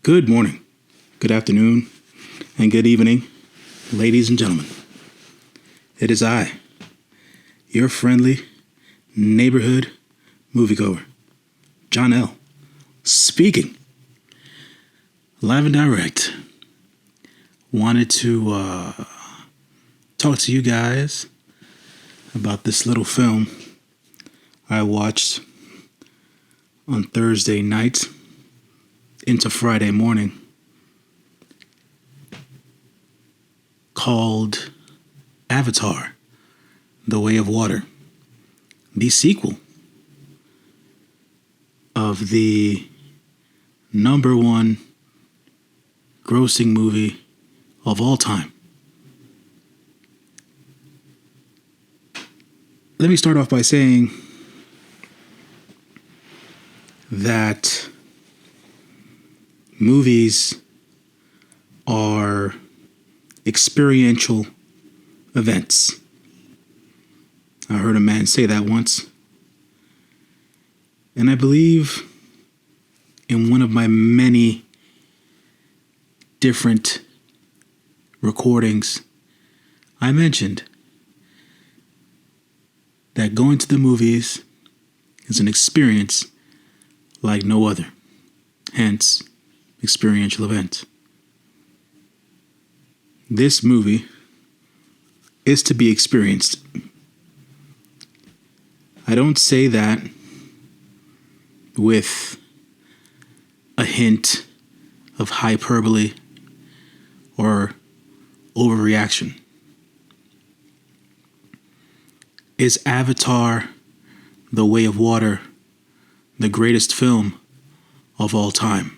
Good morning, good afternoon, and good evening, ladies and gentlemen. It is I, your friendly neighborhood moviegoer, John L., speaking live and direct. Wanted to talk to you guys about this little film I watched on Thursday night into Friday morning called Avatar: The Way of Water, the sequel of the number one grossing movie of all time. Let me start off by saying that movies are experiential events. I heard a man say that once. And I believe in one of my many different recordings, I mentioned that going to the movies is an experience like no other. Hence, experiential event. This movie is to be experienced. I don't say that with a hint of hyperbole or overreaction. Is Avatar: The Way of Water the greatest film of all time?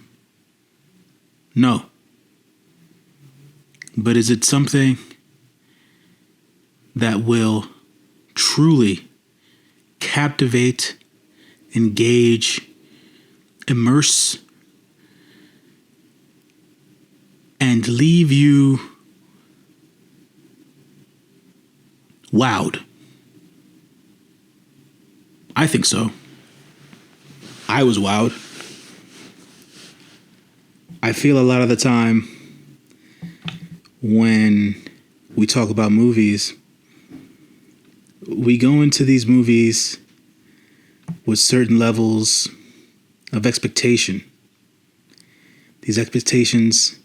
No. But is it something that will truly captivate, engage, immerse, and leave you wowed? I think so. I was wowed. I feel a lot of the time when we talk about movies, we go into these movies with certain levels of expectation. These expectations,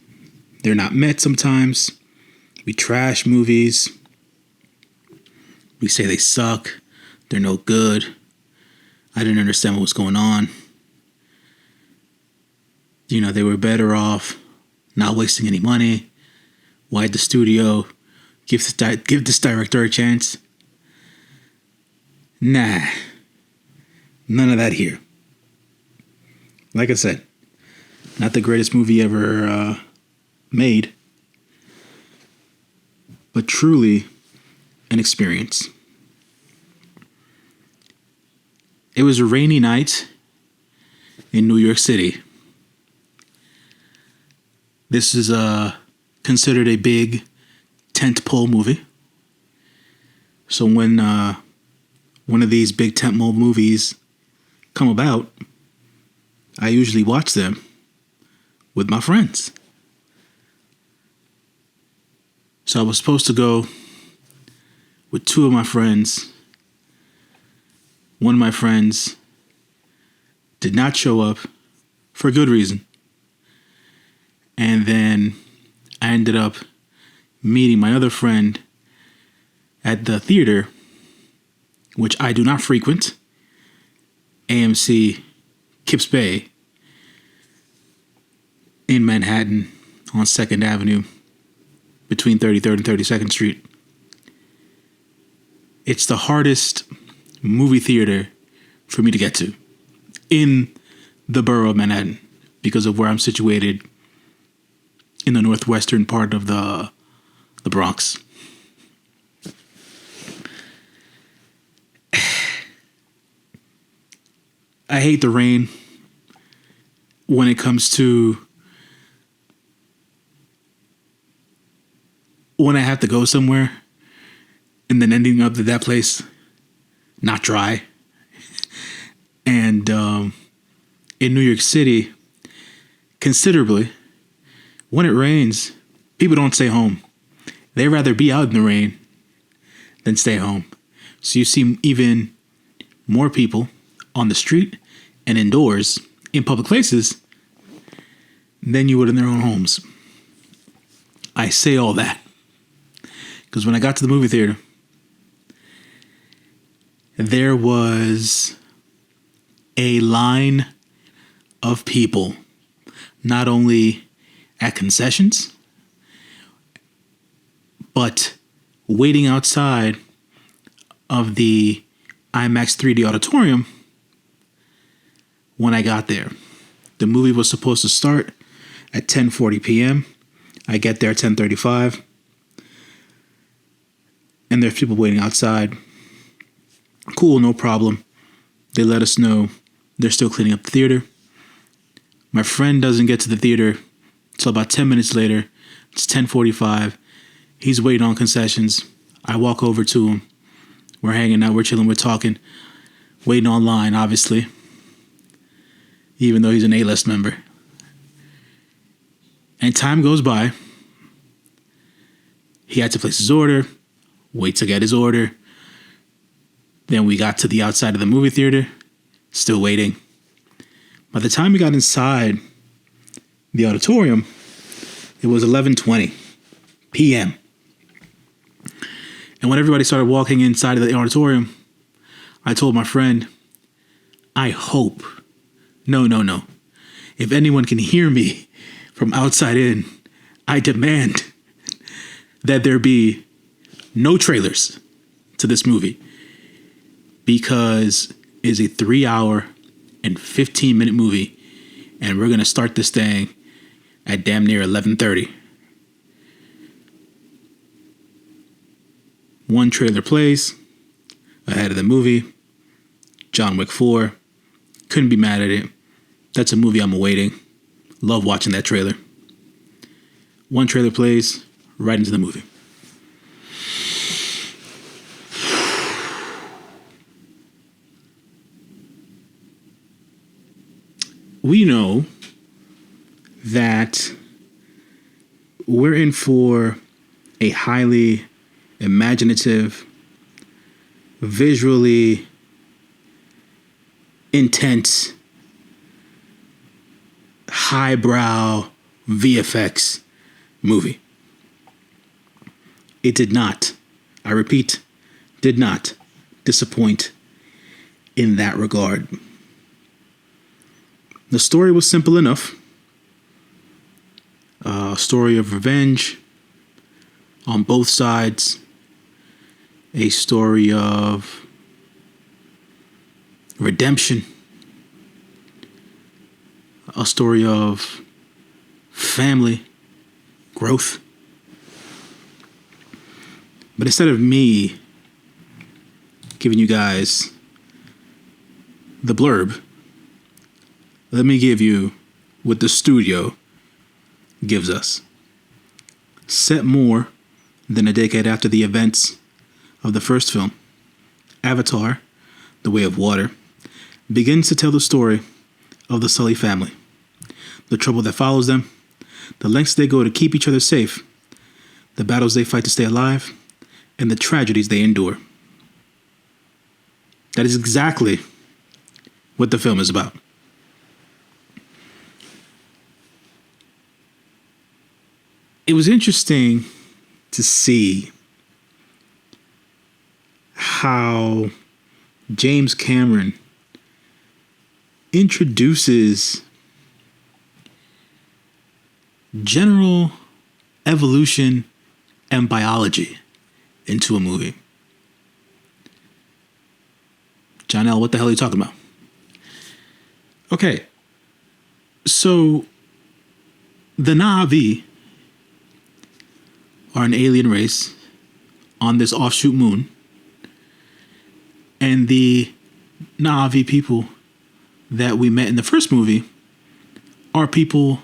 they're not met sometimes. We trash movies. We say they suck. They're no good. I didn't understand what was going on. They were better off not wasting any money. Why'd the studio give this director a chance? Nah. None of that here. Like I said, not the greatest movie ever made, but truly an experience. It was a rainy night in New York City. This is considered a big tentpole movie. So when one of these big tentpole movies come about, I usually watch them with my friends. So I was supposed to go with two of my friends. One of my friends did not show up for a good reason. And then I ended up meeting my other friend at the theater, which I do not frequent, AMC Kips Bay in Manhattan on 2nd Avenue between 33rd and 32nd Street. It's the hardest movie theater for me to get to in the borough of Manhattan because of where I'm situated in the northwestern part of the Bronx. I hate the rain when it comes to when I have to go somewhere and then ending up at that place not dry. And in New York City, considerably. When it rains, people don't stay home. They'd rather be out in the rain than stay home. So you see even more people on the street and indoors in public places than you would in their own homes. I say all that because when I got to the movie theater, there was a line of people, not only at concessions, but waiting outside of the IMAX 3D auditorium when I got there. The movie was supposed to start at 10:40 p.m. I get there at 10:35, and there's people waiting outside. Cool, no problem. They let us know they're still cleaning up the theater. My friend doesn't get to the theater until about 10 minutes later. It's 10:45. He's waiting on concessions. I walk over to him. We're hanging out, we're chilling, we're talking. Waiting online, obviously. Even though he's an A-list member. And time goes by. He had to place his order, wait to get his order. Then we got to the outside of the movie theater, still waiting. By the time we got inside the auditorium, it was 11:20 p.m. And when everybody started walking inside of the auditorium, I told my friend, I hope, no. If anyone can hear me from outside in, I demand that there be no trailers to this movie because it's a 3-hour and 15-minute movie, and we're going to start this thing at damn near 11:30. One trailer plays ahead of the movie. John Wick 4. Couldn't be mad at it. That's a movie I'm awaiting. Love watching that trailer. One trailer plays right into the movie. We know that we're in for a highly imaginative, visually intense, highbrow VFX movie. It did not, I repeat, did not disappoint in that regard. The story was simple enough. A story of revenge on both sides. A story of redemption. A story of family growth. But instead of me giving you guys the blurb, let me give you what the studio gives us. Set more than a decade after the events of the first film, Avatar, The Way of Water, begins to tell the story of the Sully family, the trouble that follows them, the lengths they go to keep each other safe, the battles they fight to stay alive, and the tragedies they endure. That is exactly what the film is about. It was interesting to see how James Cameron introduces general evolution and biology into a movie. John L., what the hell are you talking about? Okay, so the Na'vi are an alien race on this offshoot moon. And the Na'vi people that we met in the first movie are people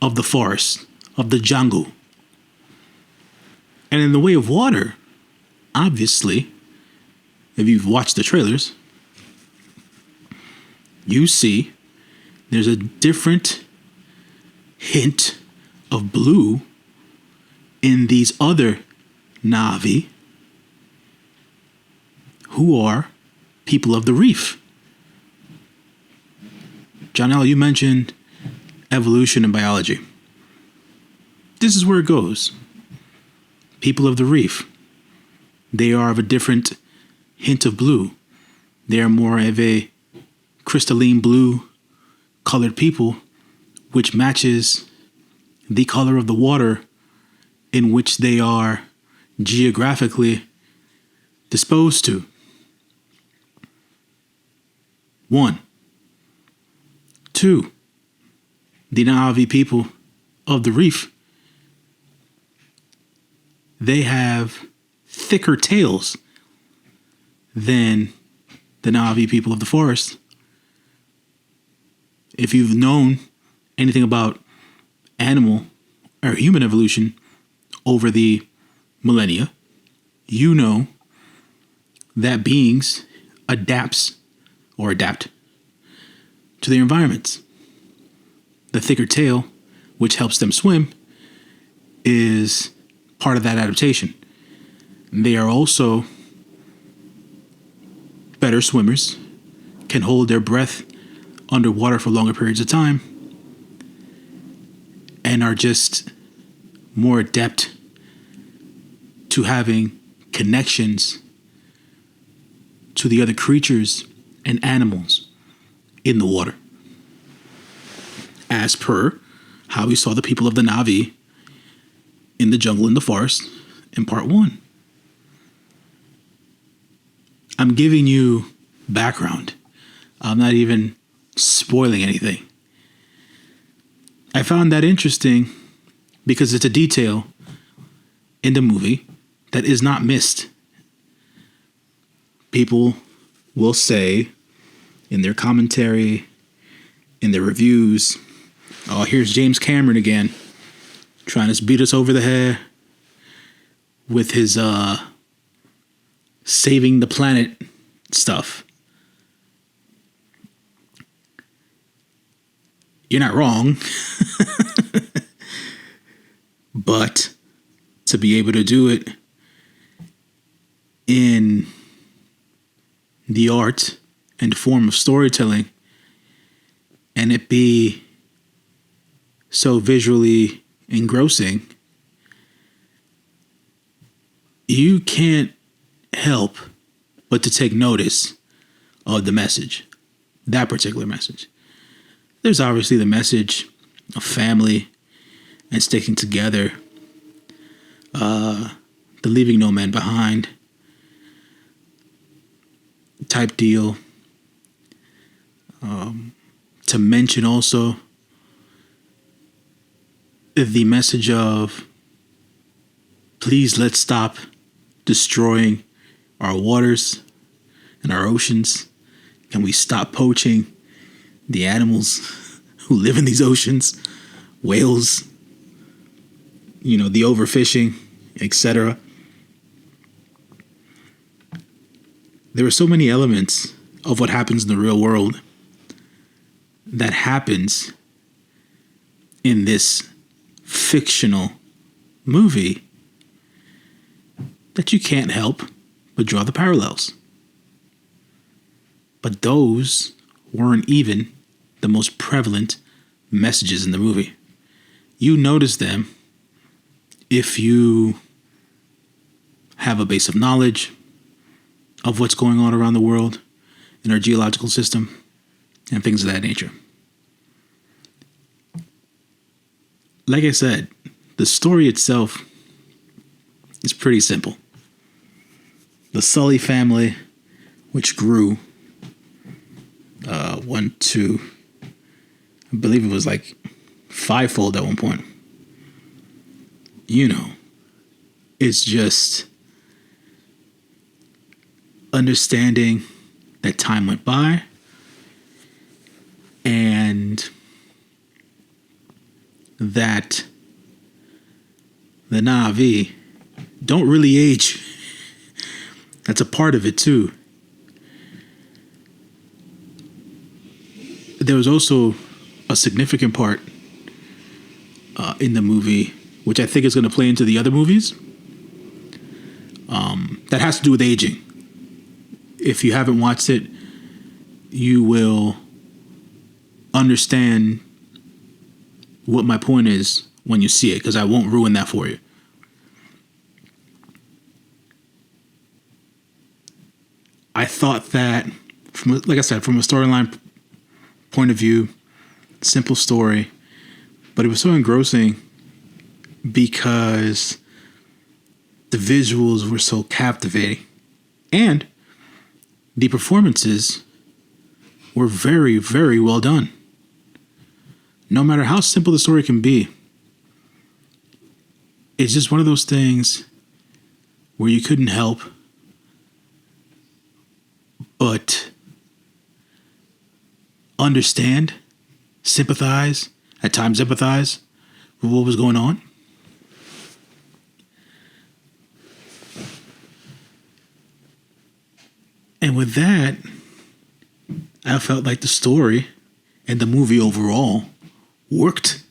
of the forest, of the jungle. And in The Way of Water, obviously, if you've watched the trailers, you see there's a different hint of blue in these other Na'vi who are people of the reef. John L., you mentioned evolution and biology. This is where it goes. People of the reef. They are of a different hint of blue. They are more of a crystalline blue colored people, which matches the color of the water in which they are geographically disposed to. 1. 2. The Na'vi people of the reef, they have thicker tails than the Na'vi people of the forest. If you've known anything about animal or human evolution over the millennia, you know that beings adapt to their environments. The thicker tail, which helps them swim, is part of that adaptation. They are also better swimmers, can hold their breath underwater for longer periods of time, and are just more adept to having connections to the other creatures and animals in the water, as per how we saw the people of the Na'vi in the jungle in the forest in part 1. I'm giving you background. I'm not even spoiling anything. I found that interesting because it's a detail in the movie that is not missed. People will say in their commentary, in their reviews, oh, here's James Cameron again, trying to beat us over the head with his saving the planet stuff. You're not wrong. But to be able to do it in the art and form of storytelling, and it be so visually engrossing, you can't help but to take notice of the message, that particular message. There's obviously the message of family and sticking together, the leaving no man behind type deal. To mention also the message of, please let's stop destroying our waters and our oceans. Can we stop poaching the animals who live in these oceans? Whales, the overfishing, etc. There are so many elements of what happens in the real world that happens in this fictional movie that you can't help but draw the parallels. But those weren't even the most prevalent messages in the movie. You notice them if you have a base of knowledge of what's going on around the world in our geological system and things of that nature. Like I said, the story itself is pretty simple. The Sully family, which grew I believe it was like 5-fold at one point. It's just understanding that time went by and that the Na'vi don't really age. That's a part of it too. There was also a significant part in the movie, which I think is going to play into the other movies. That has to do with aging. If you haven't watched it, you will understand what my point is when you see it, because I won't ruin that for you. I thought that, like I said, from a storyline point of view, simple story, but it was so engrossing because the visuals were so captivating, and the performances were very, very well done. No matter how simple the story can be, it's just one of those things where you couldn't help but understand, sympathize, at times empathize with what was going on. And with that, I felt like the story and the movie overall worked.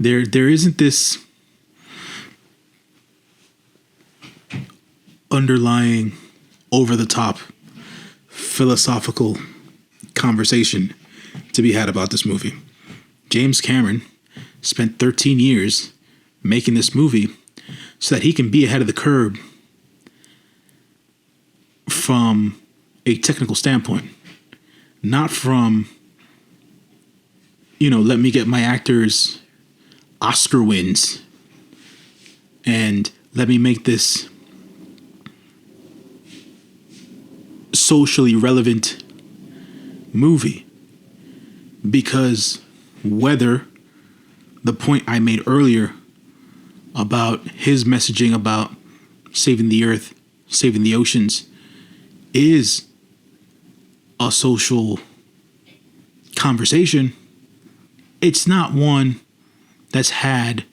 There isn't this underlying, over-the-top philosophical conversation to be had about this movie. James Cameron spent 13 years making this movie so that he can be ahead of the curve from a technical standpoint, not from, let me get my actors Oscar wins and let me make this socially relevant movie. Because whether the point I made earlier about his messaging about saving the earth, saving the oceans, is a social conversation, it's not one that's had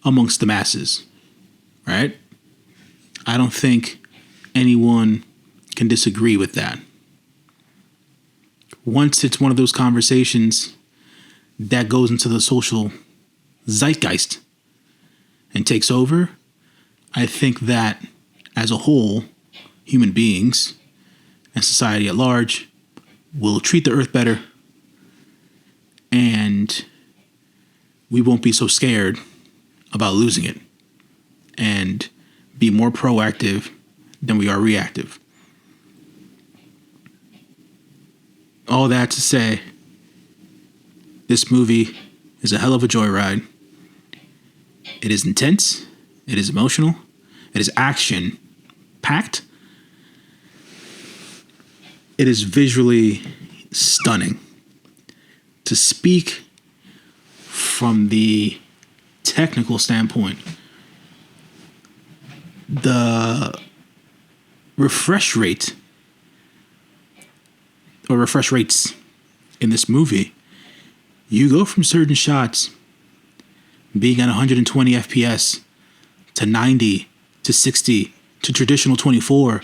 amongst the masses, right? I don't think anyone can disagree with that. Once it's one of those conversations that goes into the social zeitgeist and takes over, I think that as a whole, human beings and society at large will treat the earth better, and we won't be so scared about losing it and be more proactive than we are reactive. All that to say, this movie is a hell of a joyride. It is intense. It is emotional. It is action-packed. It is visually stunning. To speak from the technical standpoint, the refresh rates in this movie, you go from certain shots being at 120 FPS to 90 to 60 to traditional 24.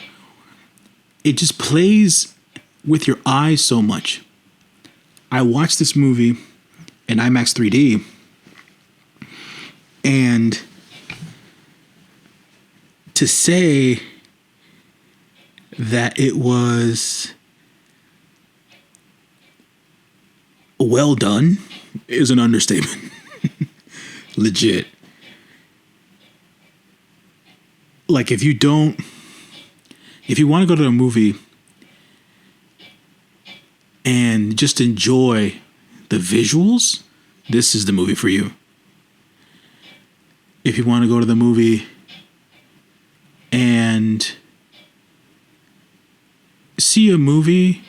It just plays with your eyes so much. I watched this movie in IMAX 3D, and to say that it was well done is an understatement. Legit. Like, if you want to go to a movie and just enjoy the visuals, this is the movie for you. If you want to go to the movie and see a movie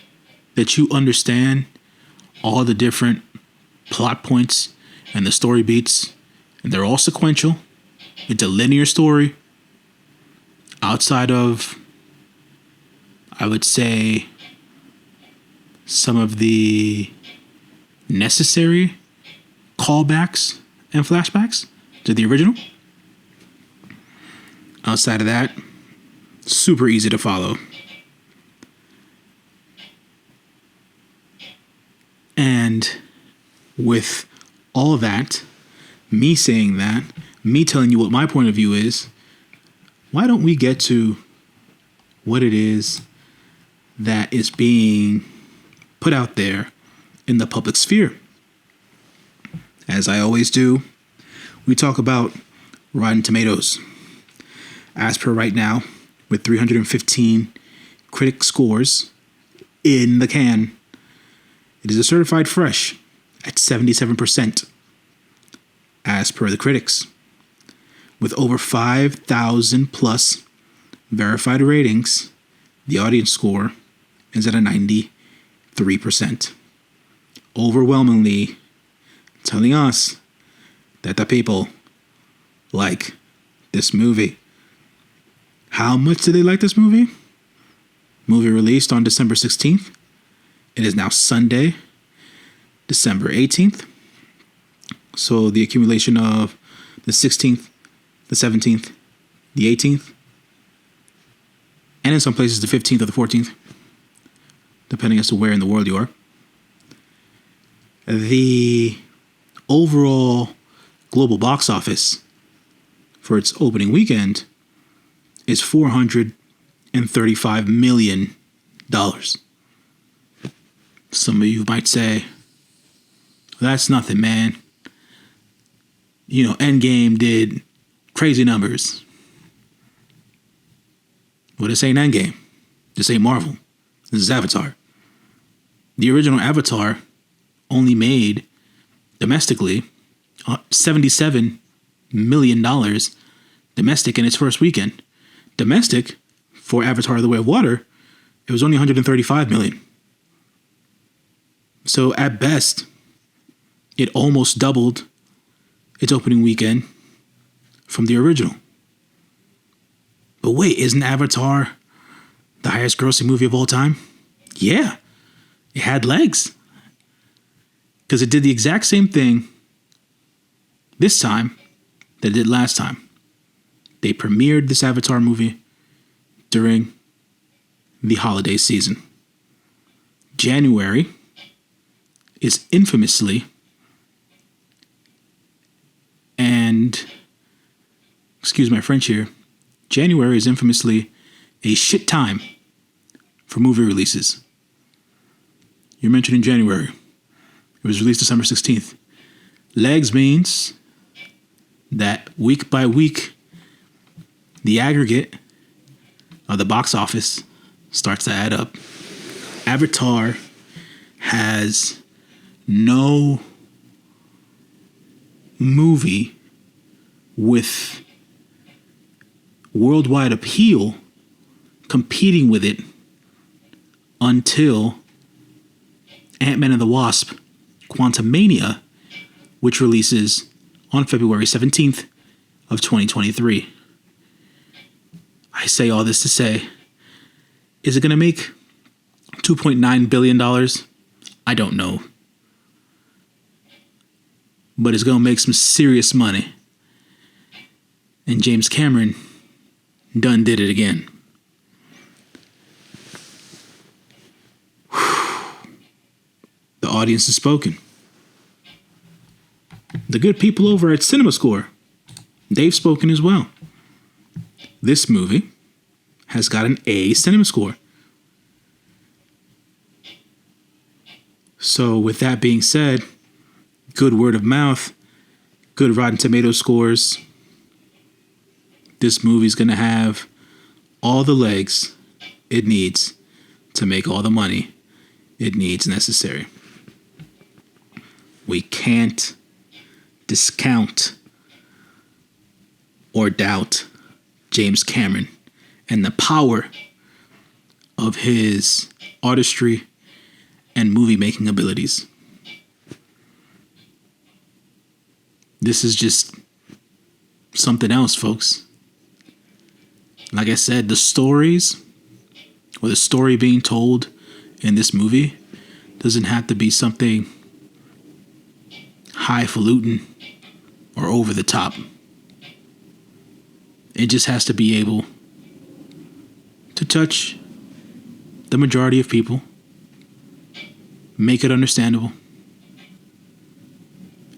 that you understand all the different plot points and the story beats, and they're all sequential, it's a linear story outside of, I would say, some of the necessary callbacks and flashbacks to the original. Outside of that, super easy to follow. And with all that, me saying that, me telling you what my point of view is, why don't we get to what it is that is being put out there in the public sphere? As I always do, we talk about Rotten Tomatoes. As per right now, with 315 critic scores in the can, it is a certified fresh at 77%, as per the critics. With over 5,000 plus verified ratings, the audience score is at a 93%. Overwhelmingly telling us that the people like this movie. How much do they like this movie? Movie released on December 16th. It is now Sunday, December 18th. So the accumulation of the 16th, the 17th, the 18th, and in some places the 15th or the 14th, depending as to where in the world you are. The overall global box office for its opening weekend is $435 million. Some of you might say, that's nothing, man. You know, Endgame did crazy numbers. Well, this ain't Endgame. This ain't Marvel. This is Avatar. The original Avatar only made domestically $77 million domestic in its first weekend. Domestic for Avatar: The Way of Water, it was only $135 million. So at best, it almost doubled its opening weekend from the original. But wait, isn't Avatar the highest grossing movie of all time? Yeah, it had legs. Because it did the exact same thing this time that it did last time. They premiered this Avatar movie during the holiday season. January is infamously, and excuse my French here, January is infamously a shit time for movie releases. You're mentioned in January. It was released December 16th. Legs means that week by week, the aggregate of the box office starts to add up. Avatar has no movie with worldwide appeal competing with it until Ant-Man and the Wasp: Quantumania, which releases on February 17th of 2023. I say all this to say, is it going to make $2.9 billion? I don't know. But it's going to make some serious money. And James Cameron done did it again. The audience has spoken. The good people over at CinemaScore, they've spoken as well. This movie has got an A CinemaScore. So with that being said, good word of mouth, good Rotten Tomatoes scores, this movie's going to have all the legs it needs to make all the money it needs necessary. We can't discount or doubt James Cameron and the power of his artistry and movie making abilities. This is just something else, folks. Like I said, the stories or the story being told in this movie doesn't have to be something highfalutin or over the top. It just has to be able to touch the majority of people, make it understandable,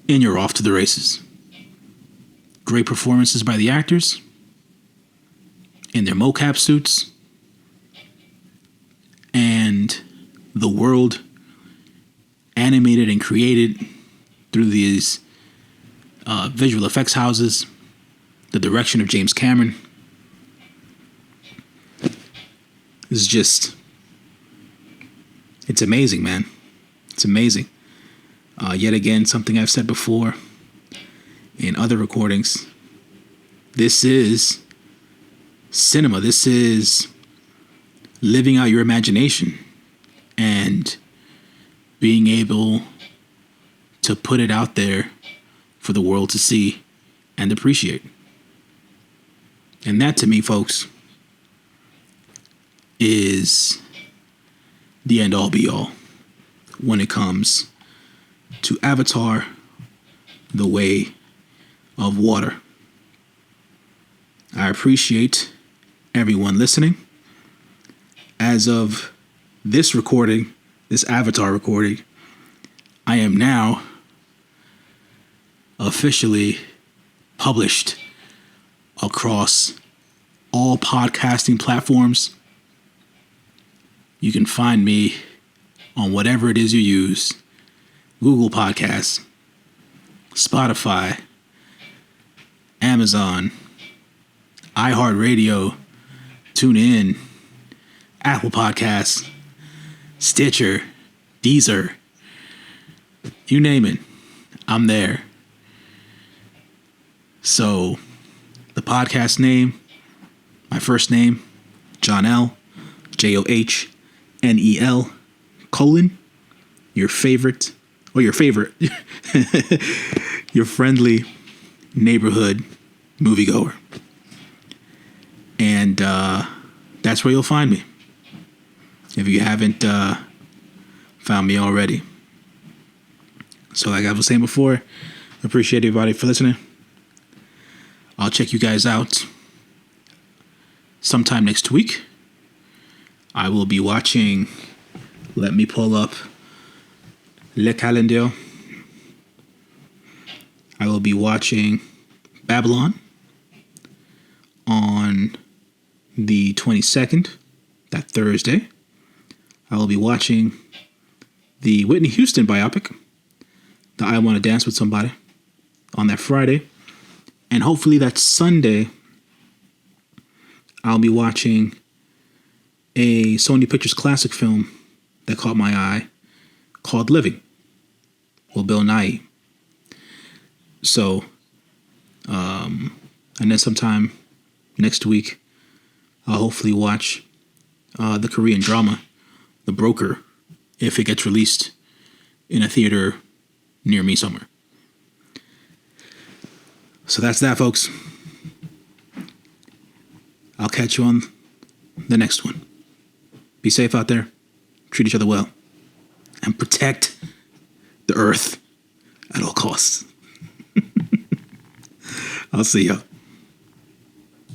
and you're off to the races. Great performances by the actors in their mocap suits, and the world animated and created through these visual effects houses, the direction of James Cameron is just, it's amazing, man. It's amazing. Yet again, something I've said before in other recordings. This is cinema. This is living out your imagination and being able to put it out there for the world to see and appreciate. And that, to me, folks, is the end all be all when it comes to Avatar: The Way of Water. I appreciate everyone listening. As of this recording, this Avatar recording, I am now officially published across all podcasting platforms. You can find me on whatever it is you use: Google Podcasts, Spotify, Amazon, iHeartRadio, TuneIn, Apple Podcasts, Stitcher, Deezer, you name it, I'm there. So, the podcast name, my first name, John L, JOHNEL, your favorite, your friendly neighborhood moviegoer. And that's where you'll find me, if you haven't found me already. So like I was saying before, appreciate everybody for listening. I'll check you guys out sometime next week. I will be watching, let me pull up Le Calendar. I will be watching Babylon on the 22nd, that Thursday. I will be watching the Whitney Houston biopic, the I Want to Dance with Somebody, on that Friday. And hopefully that Sunday, I'll be watching a Sony Pictures classic film that caught my eye called Living, with Bill Nighy. So, and then sometime next week, I'll hopefully watch the Korean drama, The Broker, if it gets released in a theater near me somewhere. So that's that, folks. I'll catch you on the next one. Be safe out there. Treat each other well. And protect the earth at all costs. I'll see ya.